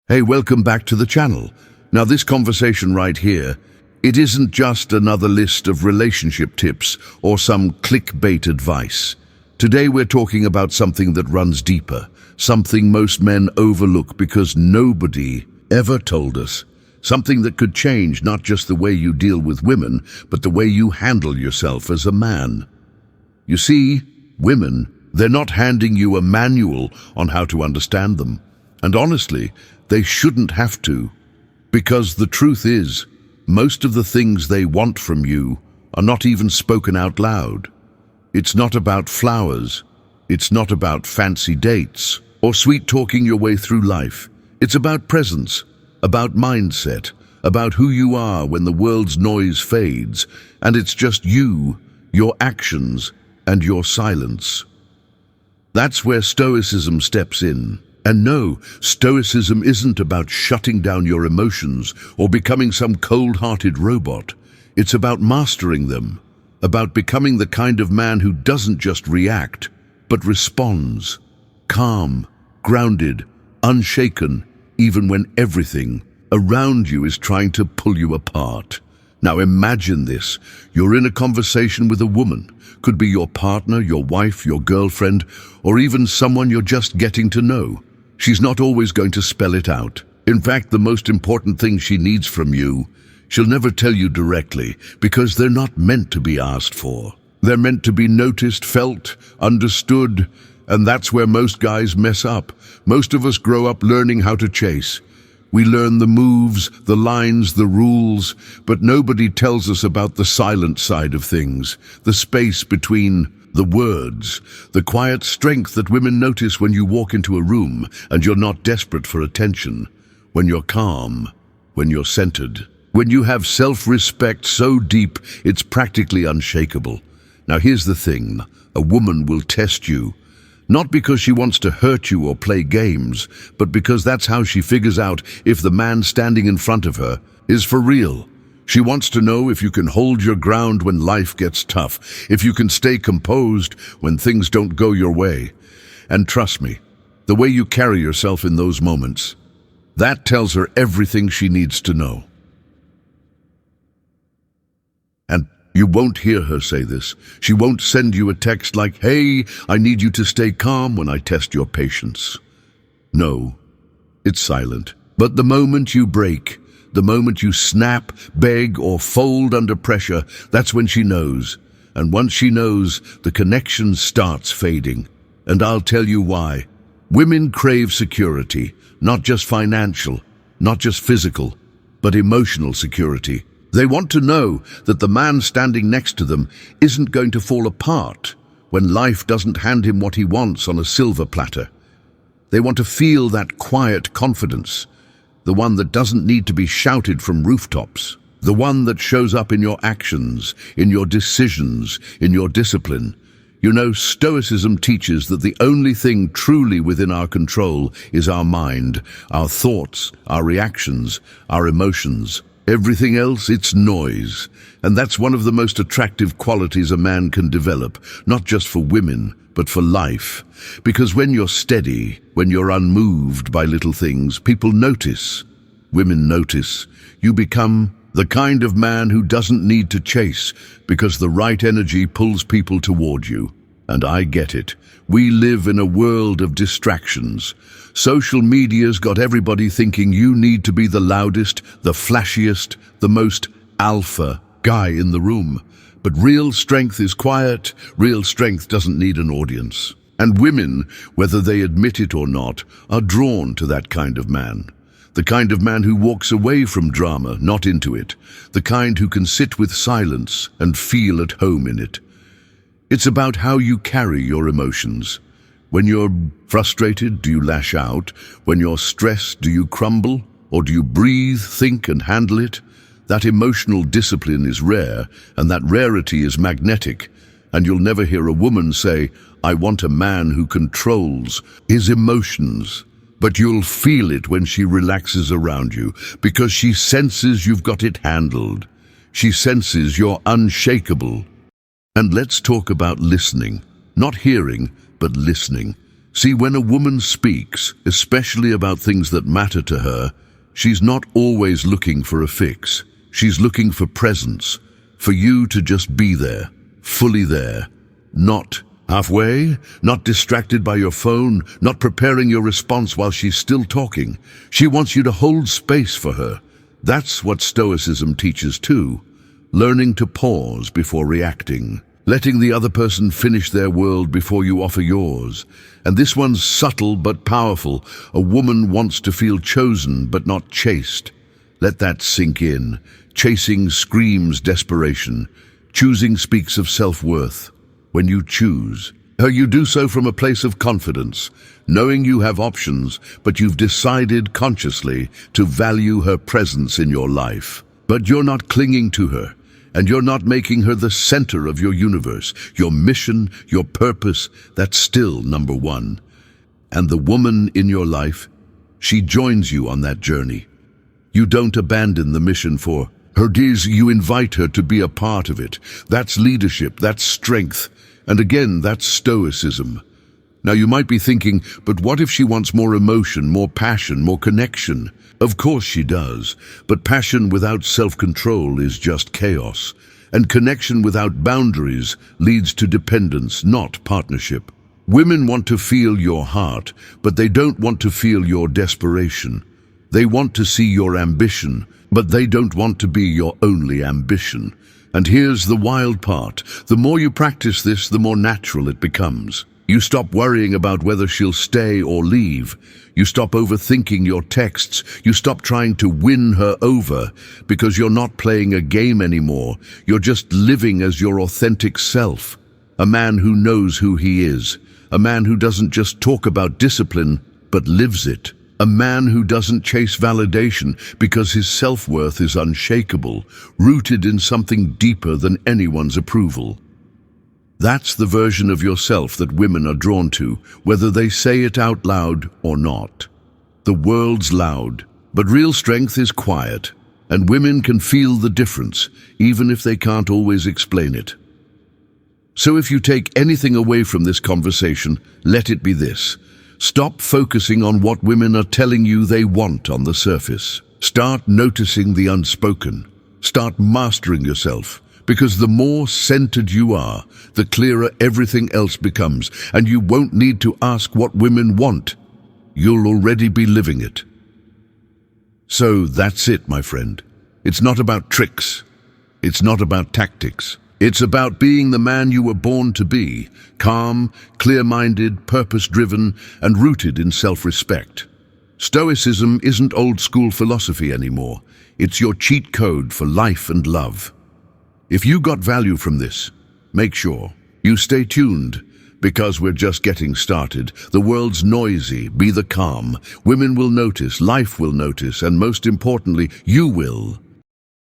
Hey, welcome back to the channel. Now this conversation right here, it isn't just another list of relationship tips or some clickbait advice. Today we're talking about something that runs deeper, something most men overlook because nobody ever told us. Something that could change not just the way you deal with women, but the way you handle yourself as a man. You see, women, they're not handing you a manual on how to understand them. And honestly, they shouldn't have to, because the truth is, most of the things they want from you are not even spoken out loud. It's not about flowers. It's not about fancy dates or sweet-talking your way through life. It's about presence, about mindset, about who you are when the world's noise fades, and it's just you, your actions, and your silence. That's where Stoicism steps in. And no, Stoicism isn't about shutting down your emotions or becoming some cold-hearted robot. It's about mastering them, about becoming the kind of man who doesn't just react, but responds. Calm, grounded, unshaken, even when everything around you is trying to pull you apart. Now imagine this. You're in a conversation with a woman. Could be your partner, your wife, your girlfriend, or even someone you're just getting to know. She's not always going to spell it out. In fact, the most important thing she needs from you, she'll never tell you directly, because they're not meant to be asked for. They're meant to be noticed, felt, understood, and that's where most guys mess up. Most of us grow up learning how to chase. We learn the moves, the lines, the rules, but nobody tells us about the silent side of things, the space between the words, the quiet strength that women notice when you walk into a room and you're not desperate for attention, when you're calm, when you're centered, when you have self-respect so deep it's practically unshakable. Now here's the thing, a woman will test you, not because she wants to hurt you or play games, but because that's how she figures out if the man standing in front of her is for real. She wants to know if you can hold your ground when life gets tough, if you can stay composed when things don't go your way. And trust me, the way you carry yourself in those moments, that tells her everything she needs to know. And you won't hear her say this. She won't send you a text like, "Hey, I need you to stay calm when I test your patience." No, it's silent. But the moment you break, the moment you snap, beg, or fold under pressure, that's when she knows. And once she knows, the connection starts fading. And I'll tell you why. Women crave security, not just financial, not just physical, but emotional security. They want to know that the man standing next to them isn't going to fall apart when life doesn't hand him what he wants on a silver platter. They want to feel that quiet confidence, the one that doesn't need to be shouted from rooftops, the one that shows up in your actions, in your decisions, in your discipline. You know, Stoicism teaches that the only thing truly within our control is our mind, our thoughts, our reactions, our emotions. Everything else, it's noise. And that's one of the most attractive qualities a man can develop, not just for women, but for life. Because when you're steady, when you're unmoved by little things, people notice. Women notice. You become the kind of man who doesn't need to chase, because the right energy pulls people toward you. And I get it. We live in a world of distractions. Social media's got everybody thinking you need to be the loudest, the flashiest, the most alpha guy in the room. But real strength is quiet. Real strength doesn't need an audience. And women, whether they admit it or not, are drawn to that kind of man. The kind of man who walks away from drama, not into it. The kind who can sit with silence and feel at home in it. It's about how you carry your emotions. When you're frustrated, do you lash out? When you're stressed, do you crumble? Or do you breathe, think, and handle it? That emotional discipline is rare, and that rarity is magnetic. And you'll never hear a woman say, "I want a man who controls his emotions." But you'll feel it when she relaxes around you, because she senses you've got it handled. She senses you're unshakable. And let's talk about listening. Not hearing, but listening. See, when a woman speaks, especially about things that matter to her, she's not always looking for a fix. She's looking for presence, for you to just be there, fully there, not halfway, not distracted by your phone, not preparing your response while she's still talking. She wants you to hold space for her. That's what Stoicism teaches too, learning to pause before reacting, letting the other person finish their world before you offer yours. And this one's subtle but powerful. A woman wants to feel chosen but not chased. Let that sink in. Chasing screams desperation. Choosing speaks of self-worth. When you choose her, you do so from a place of confidence, knowing you have options, but you've decided consciously to value her presence in your life. But you're not clinging to her, and you're not making her the center of your universe. Your mission, your purpose, that's still number one. And the woman in your life, she joins you on that journey. You don't abandon the mission for her. You invite her to be a part of it. That's leadership, that's strength. And again, that's Stoicism. Now you might be thinking, but what if she wants more emotion, more passion, more connection? Of course she does, but passion without self-control is just chaos. And connection without boundaries leads to dependence, not partnership. Women want to feel your heart, but they don't want to feel your desperation. They want to see your ambition, but they don't want to be your only ambition. And here's the wild part. The more you practice this, the more natural it becomes. You stop worrying about whether she'll stay or leave. You stop overthinking your texts. You stop trying to win her over because you're not playing a game anymore. You're just living as your authentic self. A man who knows who he is. A man who doesn't just talk about discipline, but lives it. A man who doesn't chase validation because his self-worth is unshakable, rooted in something deeper than anyone's approval. That's the version of yourself that women are drawn to, whether they say it out loud or not. The world's loud, but real strength is quiet, and women can feel the difference, even if they can't always explain it. So if you take anything away from this conversation, let it be this. Stop focusing on what women are telling you they want on the surface. Start noticing the unspoken. Start mastering yourself, because the more centered you are, the clearer everything else becomes, and you won't need to ask what women want. You'll already be living it. So that's it, my friend. It's not about tricks. It's not about tactics. It's about being the man you were born to be, calm, clear-minded, purpose-driven, and rooted in self-respect. Stoicism isn't old-school philosophy anymore. It's your cheat code for life and love. If you got value from this, make sure you stay tuned, because we're just getting started. The world's noisy, be the calm. Women will notice, life will notice, and most importantly, you will.